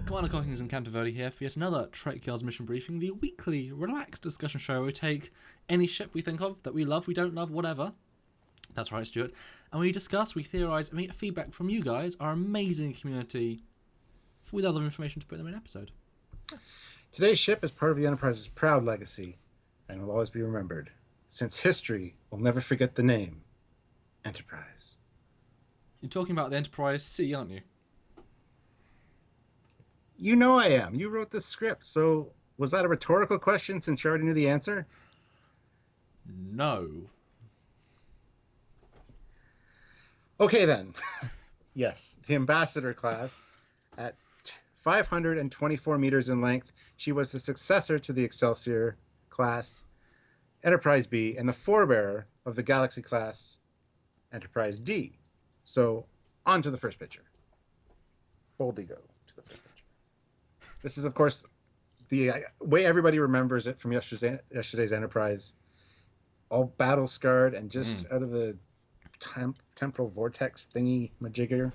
Commander Cockings and Cantervody here for yet another Trekyards mission briefing, the weekly relaxed discussion show where we take any ship we think of, that we love, we don't love, whatever. That's right, Stuart. And we discuss, we theorise, and we get feedback from you guys, our amazing community, with other information to put them in an episode. Today's ship is part of the Enterprise's proud legacy, and will always be remembered, since history will never forget the name, Enterprise. You're talking about the Enterprise C, aren't you? You know I am. You wrote this script, so was that a rhetorical question since you already knew the answer? No. Okay then. Yes, the Ambassador class, at 524 meters in length, she was the successor to the Excelsior class, Enterprise B, and the forebearer of the Galaxy class, Enterprise D. So, on to the first picture. Boldly go to the first picture. This is, of course, the way everybody remembers it from yesterday's Enterprise. All battle-scarred and just out of the temporal vortex thingy majigger.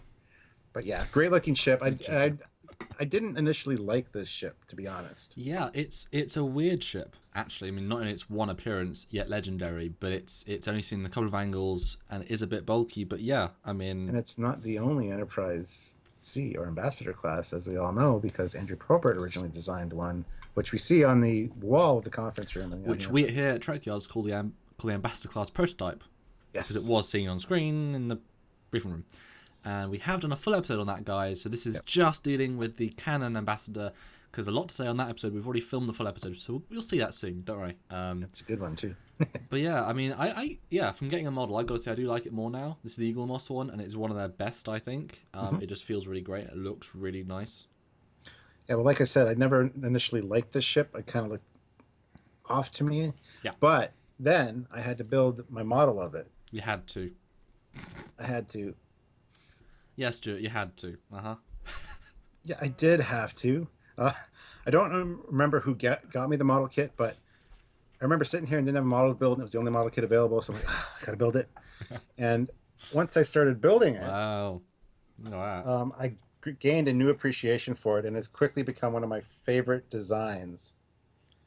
But yeah, great-looking ship. I didn't initially like this ship, to be honest. Yeah, it's a weird ship, actually. I mean, not in its one appearance, yet legendary, but it's only seen in a couple of angles and it is a bit bulky, but yeah, I mean... And it's not the only Enterprise C or Ambassador class, as we all know, because Andrew Probert originally designed one, which we see on the wall of the conference room. Which we here at Trekyards call the Ambassador class prototype. Yes. Because it was seen on screen in the briefing room. And we have done a full episode on that, guys. So this is just dealing with the canon Ambassador, because a lot to say on that episode. We've already filmed the full episode, so we'll see that soon. Don't worry. That's a good one too. But yeah, I mean, yeah, from getting a model, I got to say I do like it more now. This is the Eagle Moss one, and it's one of their best, I think. It just feels really great. It looks really nice. Yeah, well, like I said, I never initially liked this ship. It kind of looked off to me. Yeah. But then I had to build my model of it. You had to. I had to. Yes, Stuart, you had to. Yeah, I did have to. I don't remember who got me the model kit, but I remember sitting here and didn't have a model to build, and it was the only model kit available, so I'm like, I gotta build it. And once I started building it, wow. I gained a new appreciation for it, and it's quickly become one of my favorite designs.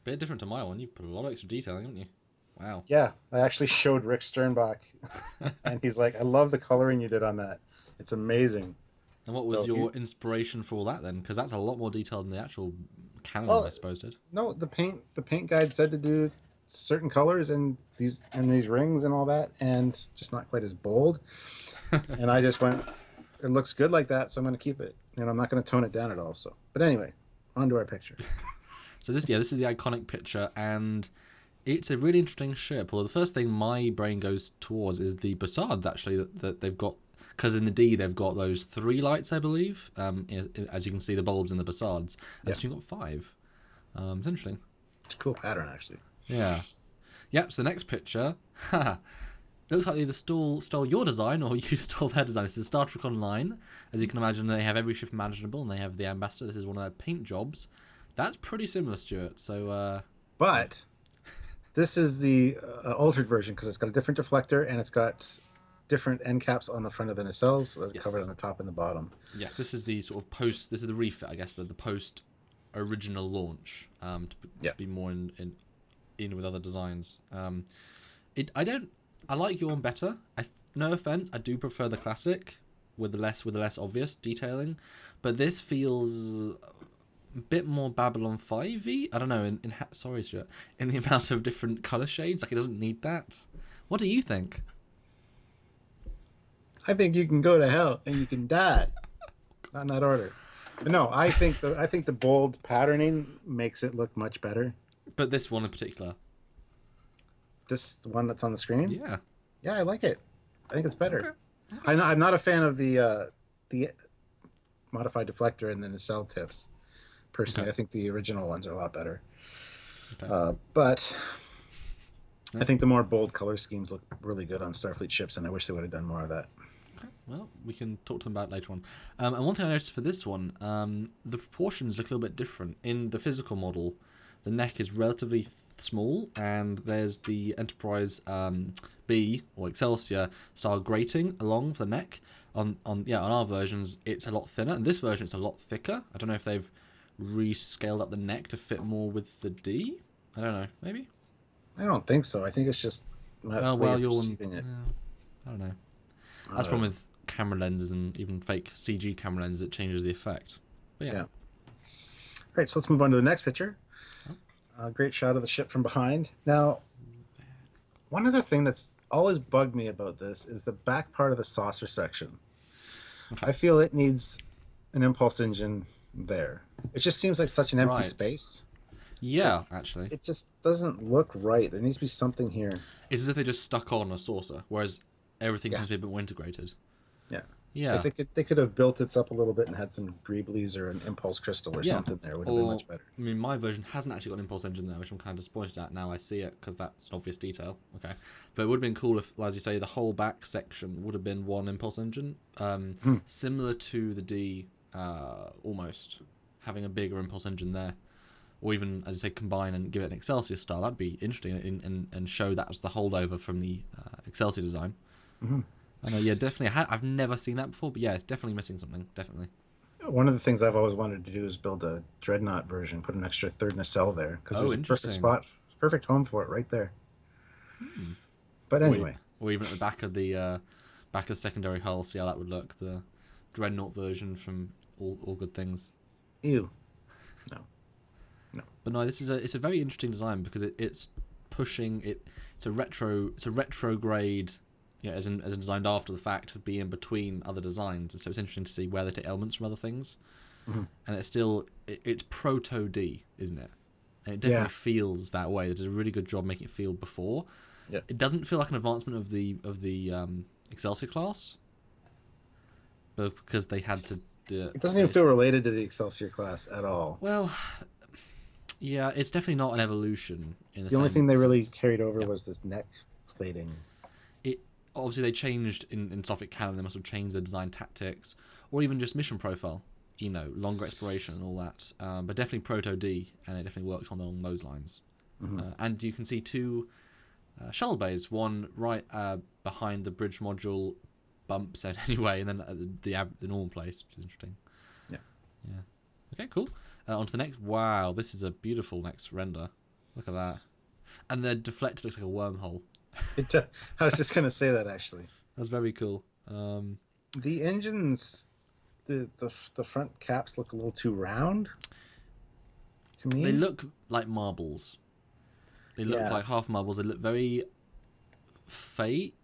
Bit different to my one. You put a lot of extra detailing, haven't you? Wow. Yeah, I actually showed Rick Sternbach, and he's like, I love the coloring you did on that. It's amazing. And what was your inspiration for all that then? Because that's a lot more detailed than the actual canon, I suppose, did. No, the paint guide said to do certain colors and these rings and all that, and just not quite as bold. And I just went, it looks good like that, so I'm going to keep it. And I'm not going to tone it down at all. So, but anyway, on to our picture. So this is the iconic picture, and it's a really interesting ship. Although the first thing my brain goes towards is the Bussards, actually, that they've got. Because in the D, they've got those 3 lights, I believe. As you can see, the bulbs in the Bussards. And so you've got 5. It's interesting. It's a cool pattern, actually. Yeah. Yep, so the next picture. Looks like they either stole your design or you stole their design. This is Star Trek Online. As you can imagine, they have every ship imaginable, and they have the Ambassador. This is one of their paint jobs. That's pretty similar, Stuart. So, But this is the altered version, because it's got a different deflector, and it's got different end caps on the front of the nacelles, covered on the top and the bottom. Yes, this is the sort of post. This is the refit, I guess, the post original launch. To be more in with other designs. I like your one better. No offense, I do prefer the classic with the less obvious detailing, but this feels a bit more Babylon 5-y. I don't know. Sorry, Stuart. In the amount of different color shades, like it doesn't need that. What do you think? I think you can go to hell and you can die. Not in that order. But no, I think the bold patterning makes it look much better. But this one in particular. This one that's on the screen? Yeah. Yeah, I like it. I think it's better. Okay. I'm not a fan of the modified deflector and the nacelle tips. Personally, I think the original ones are a lot better. Okay. But I think the more bold color schemes look really good on Starfleet ships, and I wish they would have done more of that. Well, we can talk to them about it later on. And one thing I noticed for this one, the proportions look a little bit different. In the physical model, the neck is relatively small, and there's the Enterprise B, or Excelsior, style grating along the neck. on our versions it's a lot thinner, and this version it's a lot thicker. I don't know if they've rescaled up the neck to fit more with the D. I don't know. Maybe. I don't think so. I think it's just my Oh way well, of you're. perceiving it. I don't know. That's the problem with camera lenses and even fake CG camera lenses. It changes the effect. But yeah. All right, so let's move on to the next picture. Oh. A great shot of the ship from behind. Now, one other thing that's always bugged me about this is the back part of the saucer section. Okay. I feel it needs an impulse engine there. It just seems like such an empty Right. space. Yeah, actually. It just doesn't look right. There needs to be something here. It's as if they just stuck on a saucer, whereas everything seems to be a bit more integrated. Yeah. Yeah. Like they could have built it up a little bit and had some greeblies or an impulse crystal or something there. Would have been much better. I mean, my version hasn't actually got an impulse engine there, which I'm kind of disappointed at. Now I see it, because that's an obvious detail. Okay. But it would have been cool if, as you say, the whole back section would have been one impulse engine. Similar to the D, almost. Having a bigger impulse engine there. Or even, as I say, combine and give it an Excelsior style. That'd be interesting, and show that as the holdover from the Excelsior design. I know, yeah, definitely. I've never seen that before, but yeah, it's definitely missing something. Definitely. One of the things I've always wanted to do is build a Dreadnought version, put an extra third nacelle there, because there's a perfect spot, perfect home for it right there. But anyway, or even at the back of the secondary hull, see how that would look. The Dreadnought version from All Good Things. Ew. No. But no, it's a very interesting design because it's pushing it. It's a retrograde. You know, as in designed after the fact, to be in between other designs, and so it's interesting to see where they take elements from other things. And it's proto D, isn't it? And it definitely feels that way. They did a really good job making it feel before. Yeah. It doesn't feel like an advancement of the Excelsior class, but because they had to. It doesn't even feel related to the Excelsior class at all. Well, yeah, it's definitely not an evolution. The only thing they really carried over was this neck plating. Obviously, they changed in Soviet canon. They must have changed their design tactics, or even just mission profile. You know, longer exploration and all that. But definitely proto D, and it definitely works along those lines. And you can see two shuttle bays, one right behind the bridge module bump set anyway, and then the normal place, which is interesting. Yeah. Okay, cool. On to the next. Wow, this is a beautiful next render. Look at that. And the deflector looks like a wormhole. I was just gonna say that actually. That's very cool. The engines, the front caps look a little too round to me. They look like marbles. They look like half marbles. They look very fake.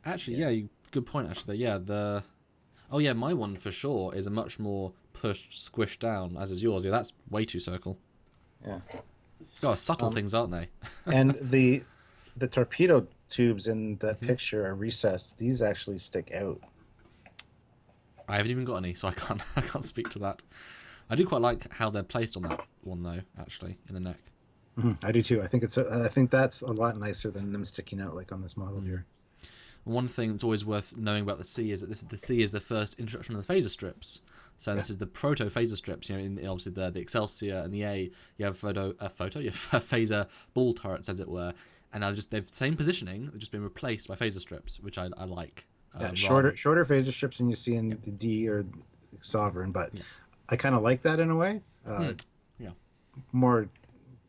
Actually, good point. Actually, my one for sure is a much more pushed, squished down, as is yours. Yeah, that's way too circle. Yeah. Oh, subtle things, aren't they? And the torpedo tubes in that picture are recessed. These actually stick out. I haven't even got any, so I can't speak to that. I do quite like how they're placed on that one, though. Actually, in the neck. I do too. I think that's a lot nicer than them sticking out like on this model here. One thing that's always worth knowing about the C is that the C is the first introduction of the phaser strips. So this is the proto phaser strips. You know, in obviously the Excelsior and the A, you have you have phaser ball turrets, as it were, and they've the same positioning. They've just been replaced by phaser strips, which I like. Shorter phaser strips than you see in the D or Sovereign, but I kind of like that in a way.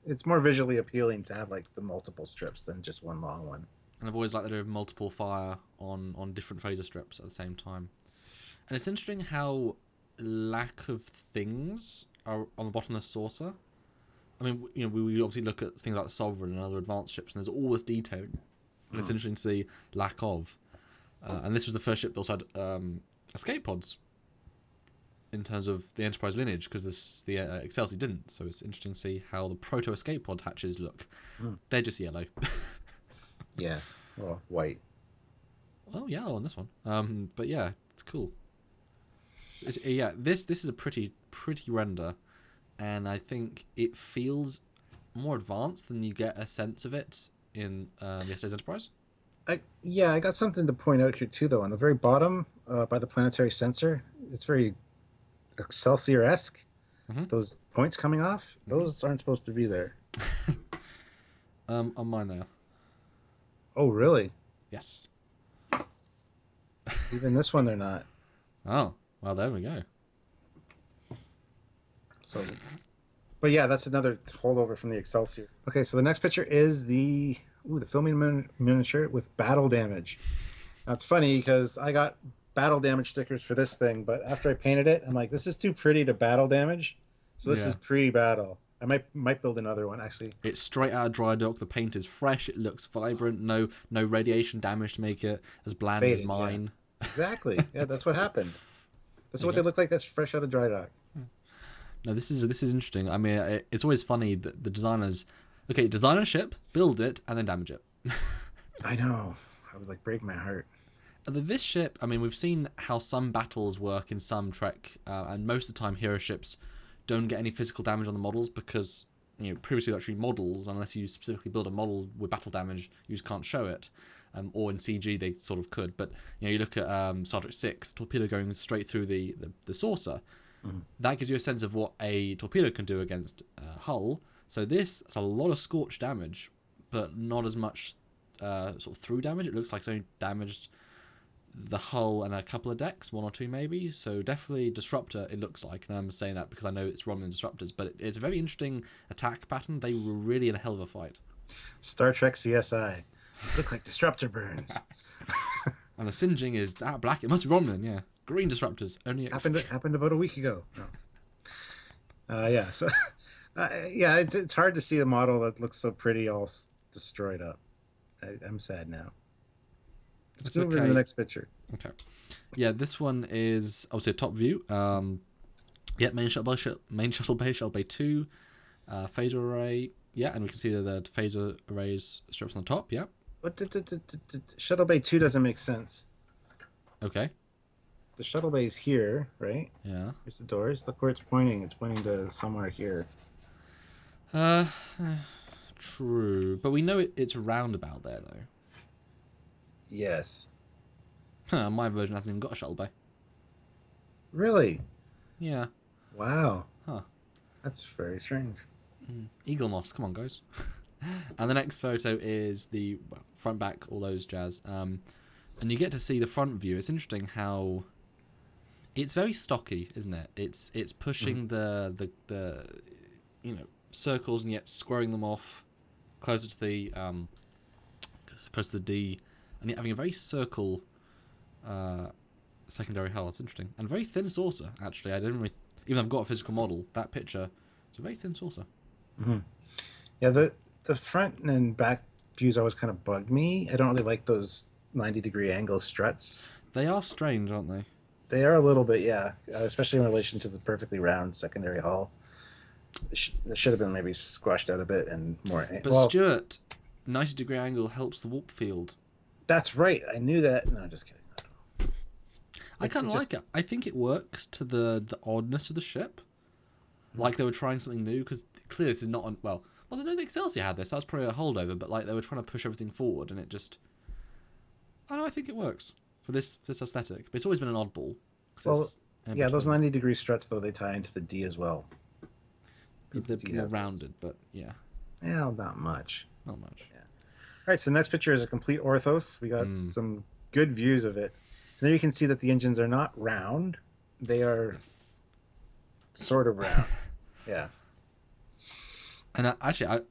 It's more visually appealing to have like the multiple strips than just one long one. And I've always liked that they have multiple fire on different phaser strips at the same time. And it's interesting how lack of things are on the bottom of the saucer. I mean, you know, we obviously look at things like the Sovereign and other advanced ships, and there's all this detail. And it's interesting to see lack of. And this was the first ship that also had escape pods in terms of the Enterprise lineage, because the Excelsior didn't. So it's interesting to see how the proto escape pod hatches look. They're just yellow. Yes. Well, white. Oh, yellow on this one. But yeah, it's cool. This is a pretty render, and I think it feels more advanced than you get a sense of it in yesterday's Enterprise. I got something to point out here too, though. On the very bottom, by the planetary sensor, it's very Excelsior-esque. Those points coming off, those aren't supposed to be there. On mine now. Oh, really? Yes. Even this one, they're not. Oh, well, there we go. So, but yeah, that's another holdover from the Excelsior. Okay, so the next picture is the filming miniature with battle damage. Now it's funny because I got battle damage stickers for this thing, but after I painted it, I'm like, this is too pretty to battle damage. So this is pre-battle. I might build another one actually. It's straight out of dry dock. The paint is fresh. It looks vibrant. No radiation damage to make it as bland Faded, as mine. Yeah. Exactly. Yeah, that's what happened. That's what they look like. That's fresh out of dry dock. No, this is interesting. I mean, it's always funny that the designers, okay, design a ship, build it, and then damage it. I know. I would like break my heart. This ship, I mean, we've seen how some battles work in some Trek, and most of the time hero ships don't get any physical damage on the models because, you know, previously actually models, unless you specifically build a model with battle damage, you just can't show it. Or in CG they sort of could, but you know, you look at Star Trek 6, torpedo going straight through the saucer. Mm-hmm. That gives you a sense of what a torpedo can do against hull. So this is a lot of scorch damage, but not as much sort of through damage. It looks like it's only damaged the hull and a couple of decks, one or two maybe. So definitely disruptor, it looks like, and I'm saying that because I know it's Romulan disruptors, but it's a very interesting attack pattern. They were really in a hell of a fight. Star Trek CSI. These look like disruptor burns. And the singeing is black. It must be Romulan, yeah. Green disruptors. Only happened about a week ago. No. Yeah. So, yeah, it's hard to see a model that looks so pretty all destroyed up. I'm sad now. Let's go over to the next picture. Okay. Yeah, this one is obviously a top view. Yeah, main shuttle bay, shuttle bay 2, phaser array. Yeah, and we can see the phaser arrays strips on the top. Yeah. What Shuttle Bay 2 doesn't make sense. Okay. The Shuttle Bay is here, right? Yeah. Here's the doors. Look where it's pointing. It's pointing to somewhere here. True. But we know it's roundabout there, though. Yes. My version hasn't even got a shuttle bay. Really? Yeah. Wow. Huh. That's very strange. Eagle moss. Come on, guys. And the next photo is the front, back, all those jazz. And you get to see the front view. It's interesting how it's very stocky, isn't it? It's pushing the you know, circles and yet squaring them off closer to the D, and yet having a very circle secondary hull. It's interesting, and very thin saucer. Actually, I didn't really, even though I've got a physical model, that picture, it's a very thin saucer. Mm-hmm. Yeah, the front and back views always kind of bugged me. I don't really like those 90-degree angle struts. They are strange, aren't they? They are a little bit, yeah, especially in relation to the perfectly round secondary hull. It should have been maybe squashed out a bit and more. But Stuart, 90-degree angle helps the warp field. That's right. I knew that. No, just kidding. I kind of like it. I think it works to the oddness of the ship. Like they were trying something new, because clearly this is not on. Well, I know the Excelsior had this. That was probably a holdover, but like they were trying to push everything forward, and it just. I don't know. I think it works for this aesthetic, but it's always been an oddball. Well, yeah, those 90-degree struts though, they tie into the D as well. They're more rounded, but yeah. Well, not much. Not much. Yeah. All right, so the next picture is a complete orthos. We got some good views of it. And there you can see that the engines are not round. They are sort of round. Yeah. And actually,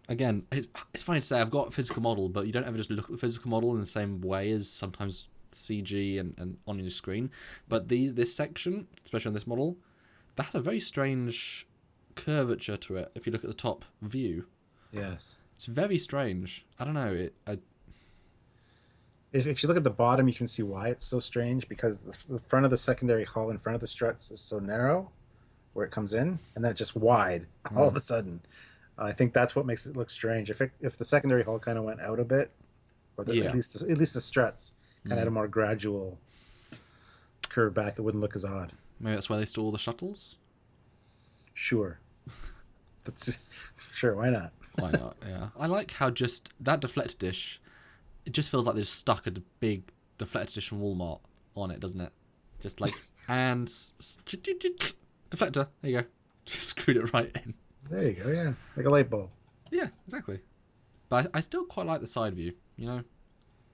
again, it's funny to say I've got a physical model, but you don't ever just look at the physical model in the same way as sometimes CG and on your screen. But this section, especially on this model, that has a very strange curvature to it. If you look at the top view, yes, it's very strange. I don't know. If you look at the bottom, you can see why it's so strange, because the front of the secondary hull in front of the struts is so narrow where it comes in, and then it's just wide all of a sudden. I think that's what makes it look strange. If the secondary hull kind of went out a bit, or at least the struts kind of had a more gradual curve back, it wouldn't look as odd. Maybe that's where they store the shuttles. Sure. Sure, why not? Why not? Yeah, I like how just that deflector dish. It just feels like they've stuck a big deflector dish from Walmart on it, doesn't it? Just like and deflector. There you go. Just screwed it right in. There you go. Yeah, like a light bulb. Yeah, exactly. But I still quite like the side view. You know.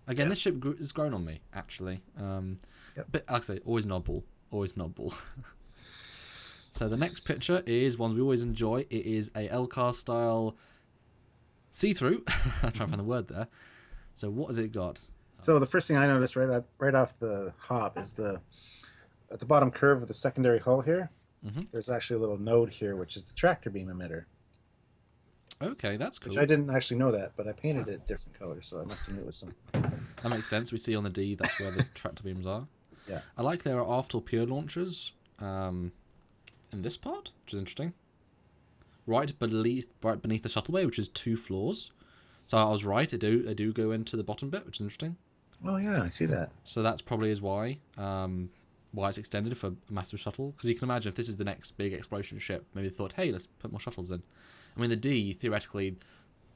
Again, this ship has grown on me, actually. Yep. But like I say, always nodble. Always nodble. So the next picture is one we always enjoy. It is a LCAR style see-through. I'm trying to find the word there. So what has it got? So the first thing I noticed right off the hop is at the bottom curve of the secondary hull here. There's actually a little node here, which is the tractor beam emitter. Okay, that's cool. Which I didn't actually know that, but I painted it different colors, so I must have knew it was something. That makes sense. We see on the D that's where the tractor beams are. Yeah. I like there are aft torpedo launchers in this part, which is interesting. Right beneath the shuttle bay, which is 2 floors. So I was right. They do go into the bottom bit, which is interesting. Oh yeah, I see that. So that's probably is why it's extended for a massive shuttle. Because you can imagine if this is the next big exploration ship, maybe they thought, hey, let's put more shuttles in. I mean, the D, theoretically,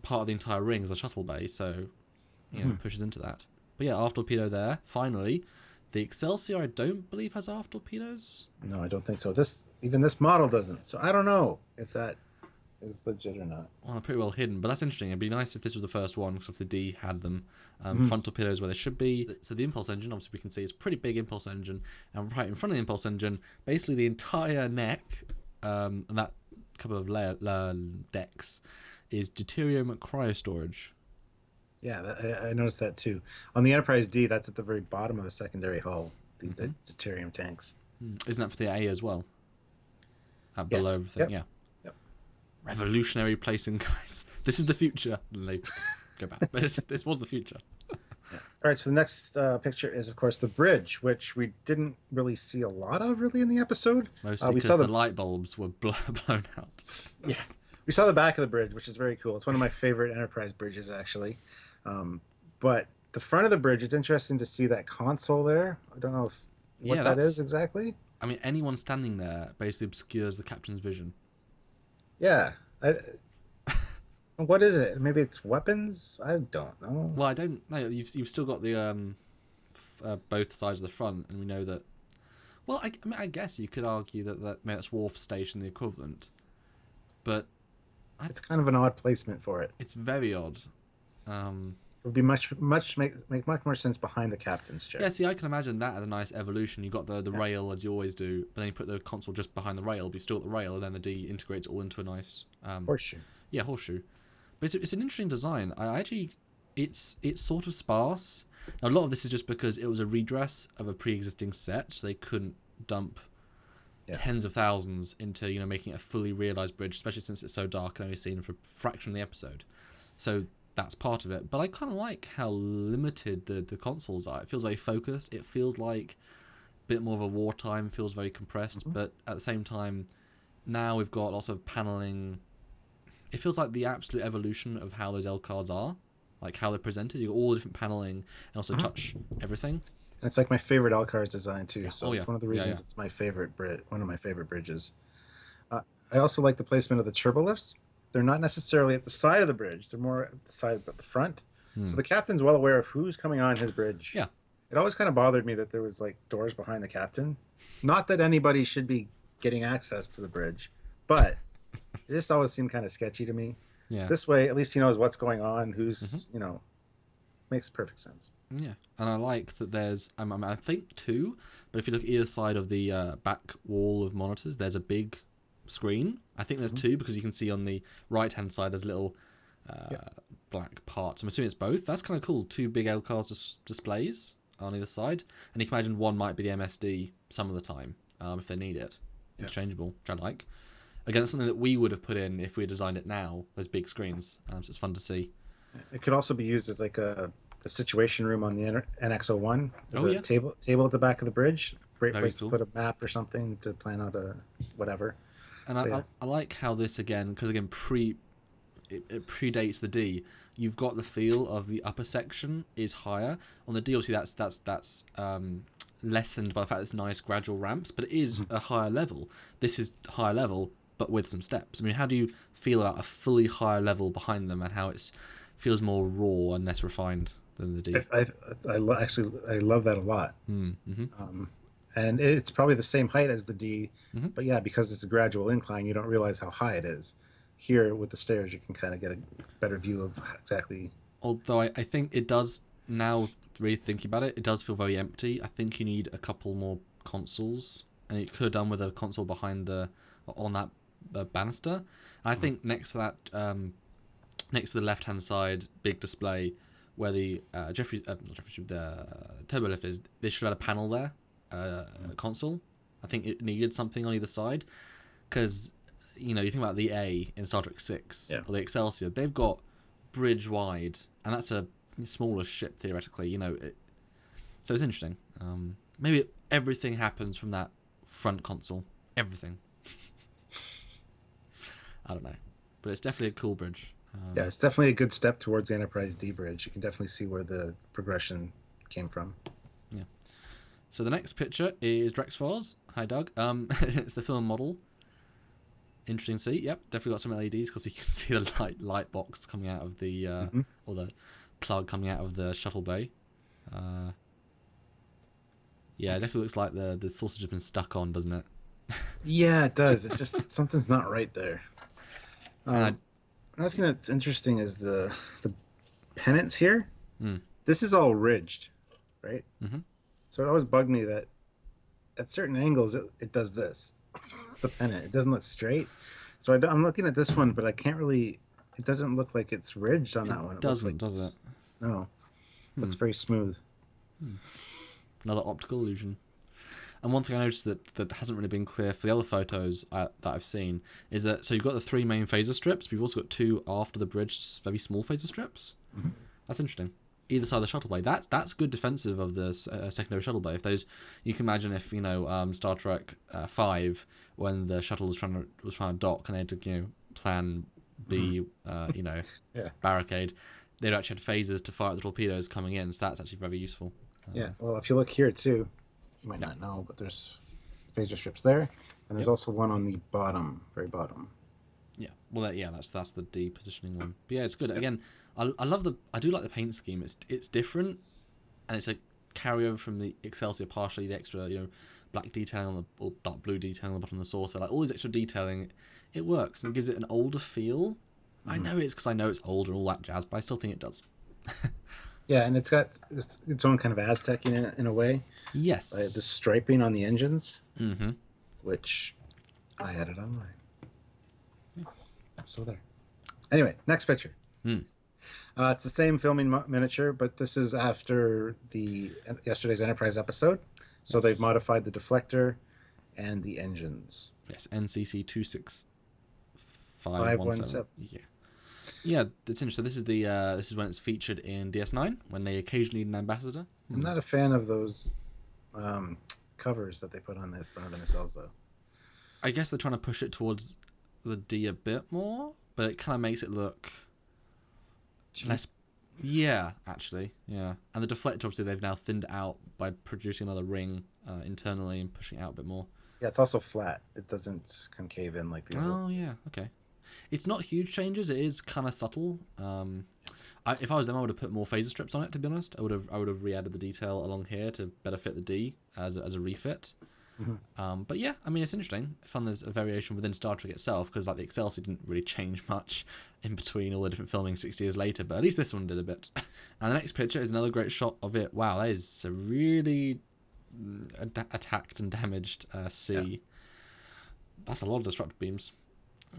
part of the entire ring is a shuttle bay, so it pushes into that. But yeah, aft torpedo there. Finally, the Excelsior, I don't believe, has aft torpedoes. No, I don't think so. Even this model doesn't. So I don't know if that is legit or not. Well, they're pretty well hidden, but that's interesting. It'd be nice if this was the first one, because if the D had them. Front torpedoes where they should be. So the impulse engine, obviously we can see, is a pretty big impulse engine. And right in front of the impulse engine, basically the entire neck, and that couple of layer decks, is deuterium cryo storage. Yeah, I noticed that too. On the Enterprise D, that's at the very bottom of the secondary hull, the deuterium tanks. Isn't that for the A as well? Below Yes. everything, yeah. Yep. Revolutionary placing, guys. This is the future. And they go back. But this was the future. Yeah. All right, so the next picture is, of course, the bridge, which we didn't really see a lot of really in the episode. Mostly because the light bulbs were blown out. Yeah. We saw the back of the bridge, which is very cool. It's one of my favorite Enterprise bridges, actually. But the front of the bridge, it's interesting to see that console there. I don't know what that is exactly. I mean, anyone standing there basically obscures the captain's vision. Yeah. What is it? Maybe it's weapons? I don't know. Well, I don't know. You've still got the both sides of the front, and we know that. Well, I mean, I guess you could argue that maybe that's Wharf Station, the equivalent, but it's kind of an odd placement for it. It's very odd. It would be make much more sense behind the captain's chair. Yeah, see, I can imagine that as a nice evolution. You got the rail as you always do, but then you put the console just behind the rail, but you still at the rail, and then the D integrates it all into a nice horseshoe. Yeah, horseshoe. But it's an interesting design. It's sort of sparse. Now, a lot of this is just because it was a redress of a pre-existing set, so they couldn't dump tens of thousands into making it a fully realized bridge, especially since it's so dark and only seen for a fraction of the episode. So that's part of it. But I kind of like how limited the consoles are. It feels very focused. It feels like a bit more of a wartime. Feels very compressed. But at the same time, now we've got lots of paneling. It feels like the absolute evolution of how those LCARs are, like how they're presented. You got all the different paneling and also touch everything. And it's like my favorite LCAR's design too. So it's one of the reasons it's my favorite one of my favorite bridges. I also like the placement of the turbolifts. They're not necessarily at the side of the bridge. They're more at the side but the front. So the captain's well aware of who's coming on his bridge. Yeah. It always kind of bothered me that there was like doors behind the captain. Not that anybody should be getting access to the bridge, but it just always seemed kind of sketchy to me. Yeah. This way, at least he knows what's going on, who's, makes perfect sense. Yeah. And I like that there's, I think 2, but if you look at either side of the back wall of monitors, there's a big screen. I think there's 2 because you can see on the right-hand side there's little black parts. I'm assuming it's both. That's kind of cool. 2 big LCARs displays on either side. And you can imagine one might be the MSD some of the time if they need it. Interchangeable, which I like. Again, that's something that we would have put in if we had designed it now, those big screens. So it's fun to see. It could also be used as like the situation room on the NX-01. The table at the back of the bridge. Great place to put a map or something to plan out a whatever. And I like how this, again, because again, it predates the D. You've got the feel of the upper section is higher. On the D, obviously, that's lessened by the fact that it's nice gradual ramps, but it is a higher level. This is higher level, but with some steps. I mean, how do you feel about a fully higher level behind them and how it feels more raw and less refined than the D? I love that a lot. And it's probably the same height as the D, but yeah, because it's a gradual incline, you don't realize how high it is. Here, with the stairs, you can kind of get a better view of exactly. Although I think it does now really thinking about it, it does feel very empty. I think you need a couple more consoles, and it could have done with a console behind on that banister. And I think next to that, next to the left hand side big display, where the the turbo lift is, they should have had a panel there, a console. I think it needed something on either side, because you think about the A in Star Trek 6 or the Excelsior, they've got bridge wide, and that's a smaller ship theoretically. So it's interesting. Maybe everything happens from that front console. Everything. I don't know, but it's definitely a cool bridge. Yeah, it's definitely a good step towards the Enterprise D bridge. You can definitely see where the progression came from. Yeah. So the next picture is Drex Fars. Hi, Doug. It's the film model. Interesting to see. Yep, definitely got some LEDs because you can see the light box coming out of the or the plug coming out of the Shuttle Bay. Yeah, it definitely looks like the sausage has been stuck on, doesn't it? Yeah, it does. It just something's not right there. Another thing that's interesting is the pennants here. This is all ridged, right? Mm-hmm. So it always bugged me that at certain angles it does this. The pennant, it doesn't look straight. So I'm looking at this one, but I can't really. It doesn't look like it's ridged on that one. It doesn't, does it? No, it looks very smooth. Another optical illusion. And one thing I noticed that hasn't really been clear for the other photos that I've seen is that, so you've got the 3 main phaser strips, but you've also got 2 after the bridge, very small phaser strips. Mm-hmm. That's interesting. Either side of the shuttle bay. That's good defensive of the secondary shuttle bay. If those, you can imagine if Star Trek 5, when the shuttle was trying to dock and they had to plan B barricade, they'd actually had phasers to fire at the torpedoes coming in. So that's actually very useful. Yeah. Well, if you look here too, you might not know, but there's phaser strips there, and there's also one on the bottom, very bottom. Yeah. Well, that's the D positioning one. But yeah, it's good. Again, I do like the paint scheme. It's different, and it's a carryover from the Excelsior, partially the extra black detailing or dark blue detailing on the bottom of the saucer. Like all this extra detailing, it works and it gives it an older feel. Mm-hmm. I know it's because I know it's older and all that jazz, but I still think it does. Yeah, and it's got its own kind of Aztec in a way. Yes. The striping on the engines, mm-hmm. which I added on mine. Yeah. So there. Anyway, next picture. It's the same filming miniature, but this is after yesterday's Enterprise episode. So they've modified the deflector and the engines. Yes, NCC 26517. Yeah, it's interesting. This is when it's featured in DS9 when they occasionally need an ambassador. I'm not a fan of those covers that they put on the front of the nacelles, though. I guess they're trying to push it towards the D a bit more, but it kind of makes it look less. Yeah, actually, yeah. And the deflector, obviously, they've now thinned it out by producing another ring internally and pushing it out a bit more. Yeah, it's also flat. It doesn't concave in like the other. Oh, yeah, okay. It's not huge changes. It is kind of subtle. If I was them, I would have put more phaser strips on it. To be honest, I would have re-added the detail along here to better fit the D as a refit. Mm-hmm. But yeah, I mean, it's interesting. I found there's a variation within Star Trek itself because like the Excelsior didn't really change much in between all the different filming 60 years later, but at least this one did a bit. And the next picture is another great shot of it. Wow, that is a really attacked and damaged C. Yeah. That's a lot of destructive beams.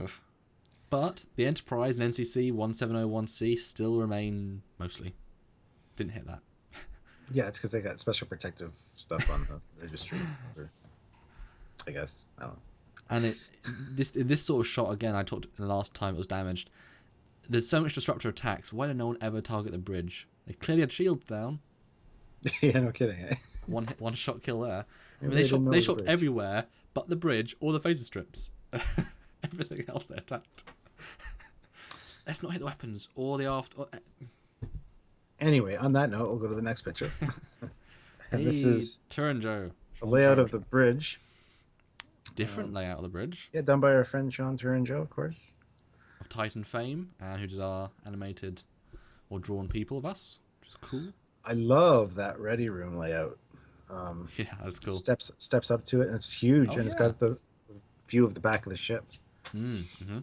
Ugh. But the Enterprise and NCC 1701C still remain mostly. Didn't hit that. Yeah, it's because they got special protective stuff on the registry. I guess. I don't know. And this sort of shot, again, I talked the last time it was damaged. There's so much disruptor attacks. Why did no one ever target the bridge? They clearly had shields down. Yeah, no kidding. Eh? One shot kill there. I mean, they shot everywhere but the bridge or the phaser strips. Everything else they attacked. Let's not hit the weapons or the aft. Anyway, on that note, we'll go to the next picture. And this is Turanjo. The layout of the bridge. Different layout of the bridge. Yeah, done by our friend Sean Turanjo, of course. Of Titan fame, who did our animated or drawn people of us, which is cool. I love that ready room layout. Yeah, that's cool. Steps up to it, and it's huge, and it's got the view of the back of the ship. Mm-hmm.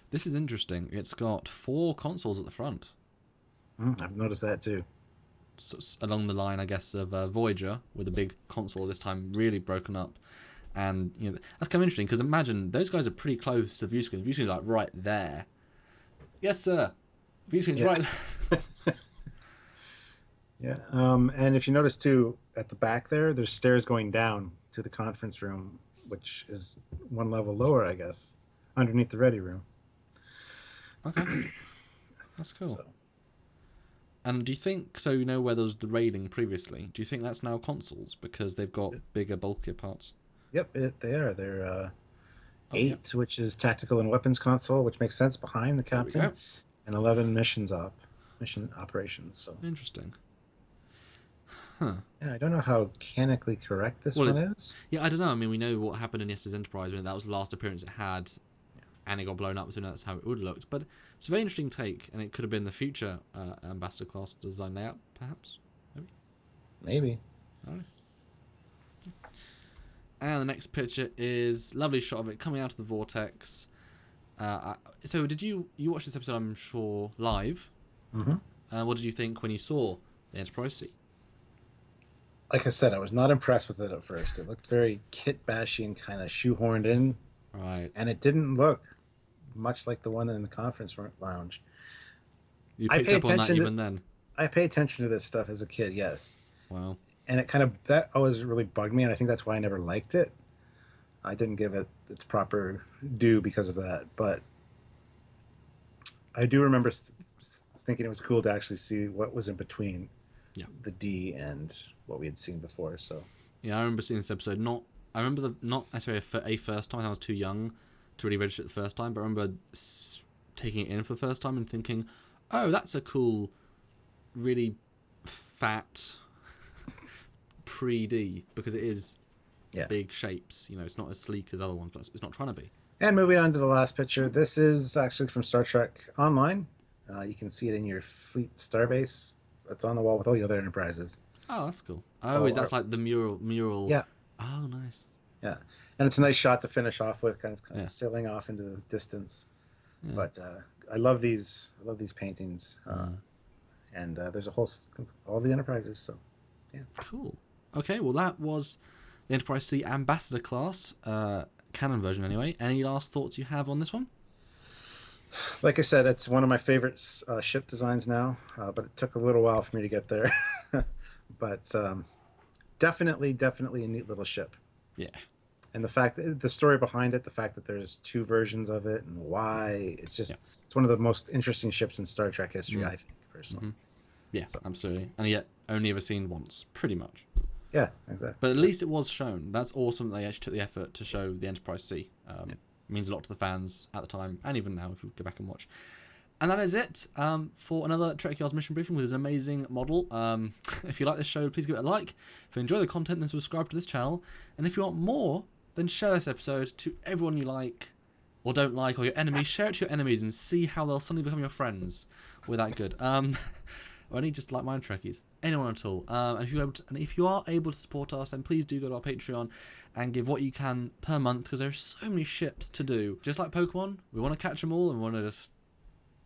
This is interesting. It's got 4 consoles at the front. I've noticed that too. along the line, I guess, of Voyager, with a big console this time really broken up. And that's kind of interesting because imagine those guys are pretty close to the view screen. The view screen's like right there. Yes, sir. View screen's right there. Yeah. And if you notice too, at the back there's stairs going down to the conference room, which is one level lower, I guess, underneath the ready room. Okay. That's cool. So, and do you think, so where there was the railing previously, do you think that's now consoles because they've got bigger, bulkier parts? yep, they are. They're 8, which is tactical and weapons console, which makes sense behind the captain, and 11 mission operations. So interesting. Huh. Yeah, I don't know how mechanically correct this one is. Yeah, I don't know. I mean, we know what happened in yesterday's Enterprise when that was the last appearance it had, and it got blown up, so that's how it would have looked. But it's a very interesting take, and it could have been the future Ambassador class design layout, perhaps. Maybe. All right. And the next picture is lovely shot of it coming out of the vortex. So did you watch this episode? I'm sure live. Mm-hmm. What did you think when you saw the Enterprise C? Like I said, I was not impressed with it at first. It looked very kit-bashy and kind of shoehorned in. Right. And it didn't look much like the one in the conference lounge. You picked up on that even then? I pay attention to this stuff as a kid, yes. Wow. And that always really bugged me, and I think that's why I never liked it. I didn't give it its proper due because of that. But I do remember thinking it was cool to actually see what was in between the D and what we had seen before. So yeah, I remember seeing this episode. Not necessarily a first time. I was too young to really register it the first time, but I remember taking it in for the first time and thinking, "Oh, that's a cool, really fat pre-D because it is big shapes. It's not as sleek as other ones, but it's not trying to be." And moving on to the last picture, this is actually from Star Trek Online. You can see it in your Fleet Starbase. That's on the wall with all the other Enterprises. Oh, that's cool. Oh, that's like the mural. Yeah. Oh, nice. Yeah, and it's a nice shot to finish off with, kind of sailing off into the distance. Yeah. But I love these paintings, and there's all the Enterprises. So, yeah. Cool. Okay, well that was the Enterprise C Ambassador class, canon version anyway. Any last thoughts you have on this one? Like I said, it's one of my favorite ship designs now, but it took a little while for me to get there. But definitely a neat little ship. Yeah. And the story behind it, the fact that there's 2 versions of it and why, it's one of the most interesting ships in Star Trek history, I think, personally. Mm-hmm. Yeah, absolutely. And yet only ever seen once, pretty much. Yeah, exactly. But at least it was shown. That's awesome that they actually took the effort to show the Enterprise C. It means a lot to the fans at the time, and even now if you go back and watch. And that is it for another Trekyards mission briefing with this amazing model. If you like this show, please give it a like. If you enjoy the content, then subscribe to this channel. And if you want more, then share this episode to everyone you like or don't like, or your enemies. Share it to your enemies and see how they'll suddenly become your friends. We're that good. Or any just like mind Trekkies. Anyone at all. And if you are able to support us, then please do go to our Patreon and give what you can per month, because there's so many ships to do. Just like Pokemon, we want to catch them all and we want to just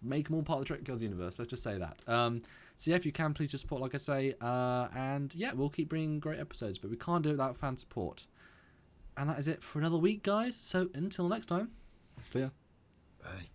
make them all part of the Trekyards universe. Let's just say that. So yeah, if you can, please just support, like I say. And yeah, we'll keep bringing great episodes, but we can't do it without fan support. And that is it for another week, guys. So until next time, see ya. Bye.